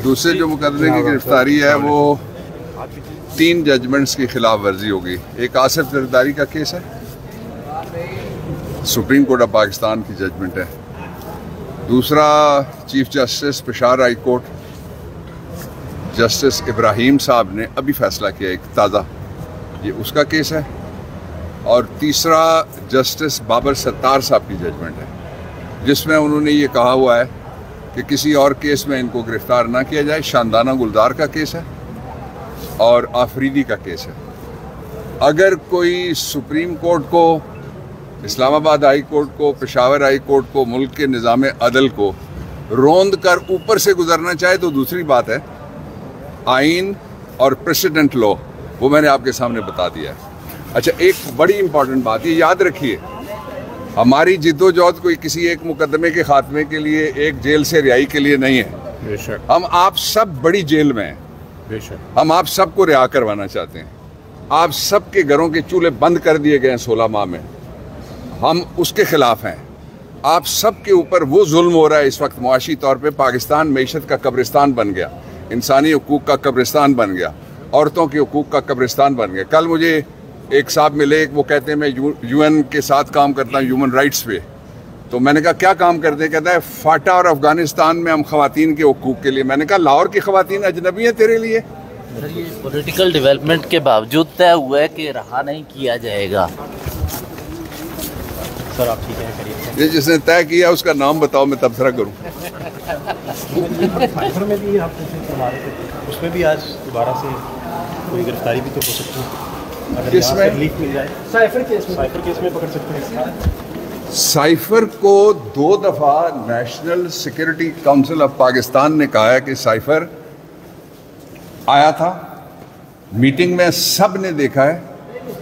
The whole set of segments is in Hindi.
दूसरे जो मुकदमे की गिरफ्तारी है वो 3 जजमेंट्स की खिलाफ वर्जी होगी। एक आसिफ जरदारी का केस है, सुप्रीम कोर्ट ऑफ पाकिस्तान की जजमेंट है। दूसरा chief justice Peshawar high court justice Ibrahim साहब ने अभी फैसला किया एक ताज़ा, ये उसका केस है। और तीसरा जस्टिस बाबर सत्तार साहब की जजमेंट है, जिसमें उन्होंने ये कहा हुआ है कि किसी और केस में इनको गिरफ्तार ना किया जाए। शानदाना गुलजार का केस है और आफरीदी का केस है। अगर कोई सुप्रीम कोर्ट को, इस्लामाबाद हाई कोर्ट को, पेशावर हाई कोर्ट को, मुल्क के निज़ाम अदल को रोंद कर ऊपर से गुजरना चाहे तो दूसरी बात है। आइन और प्रेसिडेंट लॉ वो मैंने आपके सामने बता दिया है। अच्छा, एक बड़ी इंपॉर्टेंट बात ये याद रखिए, हमारी जिद्दोजहद कोई किसी एक मुकदमे के खात्मे के लिए, एक जेल से रिहाई के लिए नहीं है। बेशक हम आप सब बड़ी जेल में हैं, बेशक हम आप सबको रिहा करवाना चाहते हैं। आप सबके घरों के चूल्हे बंद कर दिए गए हैं 16 माह में, हम उसके खिलाफ हैं। आप सबके ऊपर वो जुल्म हो रहा है इस वक्त मुआशी तौर पे। पाकिस्तान मईशत का कब्रिस्तान बन गया, इंसानी हुकूक का कब्रिस्तान बन गया, औरतों के हुकूक का कब्रिस्तान बन गया। कल मुझे एक साहब मिले, वो कहते हैं मैं यूएन के साथ काम करता हूँ ह्यूमन राइट्स पे। तो मैंने कहा क्या काम करते हैं? कहता है फाटा और अफगानिस्तान में हम खवातीन के हुकूक के लिए। मैंने कहा लाहौर की खवातीन अजनबी हैं तेरे लिए? सर, ये पॉलिटिकल डेवलपमेंट के बावजूद तय हुआ है कि रहा नहीं किया जाएगा। सर आप ठीक है, करिए। ये जिसने तय किया उसका नाम बताओ, मैं तबसरा करूँ। साइफर में भी आप उसमें भी आज दोबारा से कोई गिरफ्तारी भी तो हो सकती है, अगर किसमें रिलीफ मिल जाए। साइफर केस में पकड़ सकते हैं। साइफर को 2 दफ़ा national security council of Pakistan ने कहा है कि साइफर आया था मीटिंग में, सब ने देखा है।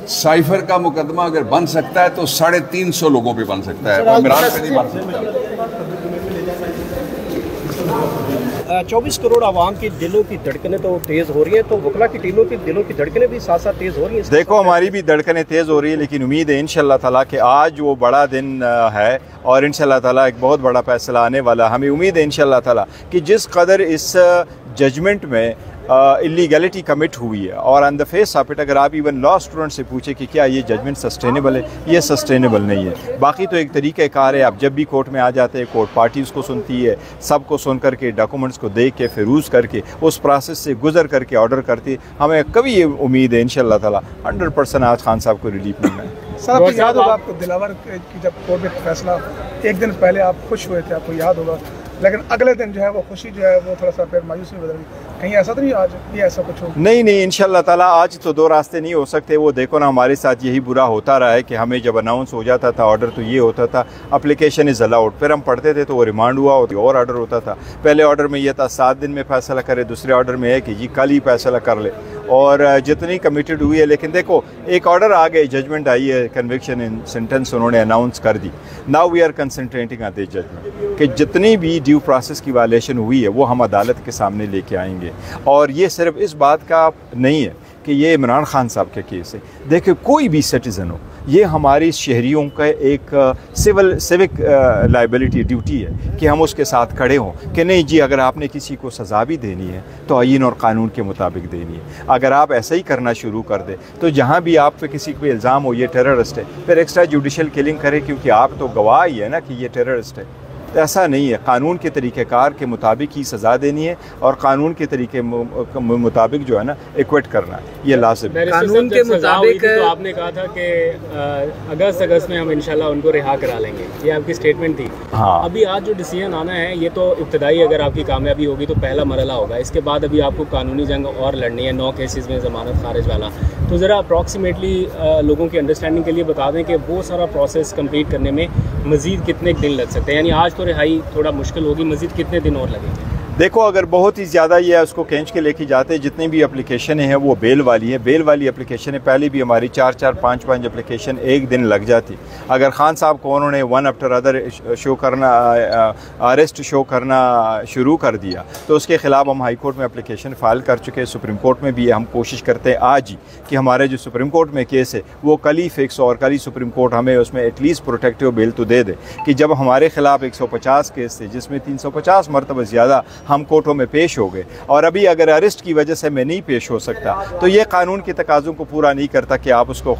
साइफर का मुकदमा अगर बन सकता है तो 350 लोगों पे बन सकता है, इमरान पे नहीं बन सकता। 24 करोड़ आवाम की दिलों की धड़कनें तो तेज़ हो रही हैं, तो वकला की दिलों की धड़कनें भी साथ साथ तेज़ हो रही हैं। देखो, हमारी भी धड़कनें तेज़ हो रही है, लेकिन उम्मीद है इंशाल्लाह ताला कि आज वो बड़ा दिन है और इंशाल्लाह ताला एक बहुत बड़ा फैसला आने वाला। हमें उम्मीद है इंशाल्लाह ताला कि जिस कदर इस जजमेंट में इलीगैलिटी कमिट हुई है, और on the face of it अगर आप इवन लॉ स्टूडेंट से पूछे कि क्या ये जजमेंट सस्टेनेबल है, ये सस्टेनेबल नहीं है। बाकी तो एक तरीक़ाकार है, आप जब भी कोर्ट में आ जाते हैं, कोर्ट पार्टीज़ को सुनती है, सबको सुन करके, डॉक्यूमेंट्स को देख के, फिरूज़ करके, उस प्रोसेस से गुजर करके ऑर्डर करती है। हमें कभी ये उम्मीद है इंशाल्लाह ताला 100% आज खान साहब को रिलीफ मिलना है। सर, आपको याद होगा, आपको दिलावर की जब कोर्ट में फैसला, एक दिन पहले आप खुश हुए थे, आपको याद होगा, लेकिन अगले दिन जो है वो खुशी जो है वो थोड़ा सा फिर मायूसी में बदल गई। कहीं ऐसा तो नहीं आज ये ऐसा कुछ हो? नहीं इंशाल्लाह ताला आज तो 2 रास्ते नहीं हो सकते। वो देखो ना, हमारे साथ यही बुरा होता रहा है कि हमें जब अनाउंस हो जाता था ऑर्डर तो ये होता था एप्लीकेशन इज़ अलाउड, फिर हम पढ़ते थे तो वो रिमांड हुआ और ऑर्डर होता था। पहले ऑर्डर में ये था 7 दिन में फैसला करे, दूसरे ऑर्डर में है कि जी कल ही फैसला कर ले, और जितनी कमिटेड हुई है। लेकिन देखो, एक ऑर्डर आ गए, जजमेंट आई है, कन्विक्शन इन सेंटेंस उन्होंने अनाउंस कर दी। Now we are concentrating on this judgement कि जितनी भी ड्यू प्रोसेस की वायलेशन हुई है वो हम अदालत के सामने लेके आएंगे। और ये सिर्फ इस बात का नहीं है कि ये इमरान खान साहब के केस है। देखिए, कोई भी सिटीज़न हो, ये हमारी शहरियों का एक सिविक लाइबिलिटी ड्यूटी है कि हम उसके साथ खड़े हों कि नहीं जी, अगर आपने किसी को सज़ा भी देनी है तो आईन और कानून के मुताबिक देनी है। अगर आप ऐसा ही करना शुरू कर दें तो जहाँ भी आप पे किसी पे इल्ज़ाम हो ये टेररिस्ट है, फिर एक्स्ट्रा जुडिशल किलिंग करें, क्योंकि आप तो गवाह ही है ना कि ये टेररिस्ट है। ऐसा नहीं है, कानून के तरीक़ेकार के मुताबिक ही सज़ा देनी है और कानून के तरीके मुताबिक जो है ना एक्विट करना है, ये लाज़िम है। कानून के मुताबिक तो आपने कहा था कि अगस्त में हम इंशाल्लाह उनको रिहा करा लेंगे, ये आपकी स्टेटमेंट थी। हाँ, अभी आज जो डिसीजन आना है ये तो इब्तदाई, अगर आपकी कामयाबी होगी तो पहला मरला होगा। इसके बाद अभी आपको कानूनी जंग और लड़नी है 9 केसेस में ज़मानत खारिज वाला। तो ज़रा अप्रॉक्सीमेटली लोगों की अंडरस्टैंडिंग के लिए बता दें कि वो सारा प्रोसेस कंप्लीट करने में मज़ीद कितने दिन लग सकते हैं? यानी आज तो रिहाई थोड़ा मुश्किल होगी, मज़ीद कितने दिन और लगेंगे? देखो, अगर बहुत ही ज़्यादा ये उसको खींच के लेके जाते, जितनी भी एप्लीकेशन है वो बेल वाली है, बेल वाली एप्लीकेशन है। पहले भी हमारी 4-4, 5-5 एप्लीकेशन एक दिन लग जाती। अगर खान साहब को उन्होंने वन आफ्टर अदर शो करना, अरेस्ट शो करना शुरू कर दिया तो उसके ख़िलाफ़ हम हाई कोर्ट में एप्लीकेशन फ़ाइल कर चुके हैं, सुप्रीम कोर्ट में भी हम कोशिश करते हैं आज ही कि हमारे जो सुप्रीम कोर्ट में केस है वो कल ही फिक्स हो और कल ही सुप्रीम कोर्ट हमें उसमें एटलीस्ट प्रोटेक्टिव बेल तो दे दे कि जब हमारे ख़िलाफ़ 150 केस थे जिसमें 350 मरतबा ज़्यादा हम कोर्टों में पेश हो गए, और अभी अगर अरेस्ट की वजह से मैं नहीं पेश हो सकता तो ये कानून के तकाज़ों को पूरा नहीं करता कि आप उसको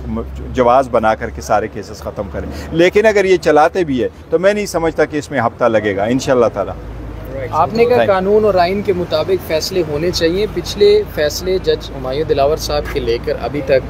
जवाज़ बना करके सारे केसेस ख़त्म करें। लेकिन अगर ये चलाते भी है तो मैं नहीं समझता कि इसमें हफ्ता लगेगा इंशाअल्लाह ताला। आपने कहा कानून और आइन के मुताबिक फ़ैसले होने चाहिए। पिछले फ़ैसले जज हुमायूं दिलावर साहब के लेकर अभी तक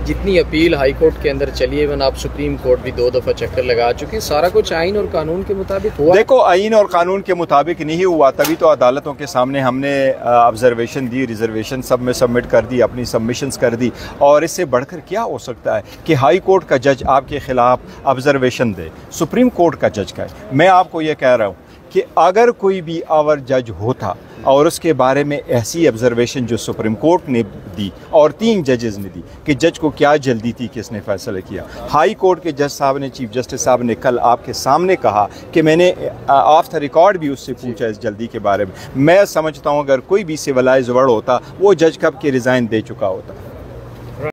जितनी अपील हाई कोर्ट के अंदर चली है, वन आप सुप्रीम कोर्ट भी 2 दफ़ा चक्कर लगा चुके हैं, सारा कुछ आइन और कानून के मुताबिक हुआ? देखो, आइन और कानून के मुताबिक नहीं हुआ, तभी तो अदालतों के सामने हमने ऑब्जर्वेशन दी, रिजर्वेशन सब में सबमिट कर दी, अपनी सबमिशंस कर दी। और इससे बढ़कर क्या हो सकता है कि हाई कोर्ट का जज आपके ख़िलाफ़ ऑब्जर्वेशन दे, सुप्रीम कोर्ट का जज का है। मैं आपको ये कह रहा हूँ कि अगर कोई भी आवर जज होता और उसके बारे में ऐसी ऑब्जर्वेशन जो सुप्रीम कोर्ट ने दी और 3 जजेस ने दी कि जज को क्या जल्दी थी कि इसने फैसला किया। हाई कोर्ट के जज साहब ने, चीफ जस्टिस साहब ने कल आपके सामने कहा कि मैंने ऑफ द रिकॉर्ड भी उससे पूछा इस जल्दी के बारे में। मैं समझता हूँ अगर कोई भी सिविलाइज वर्ल्ड होता वो जज कब के रिज़ाइन दे चुका होता।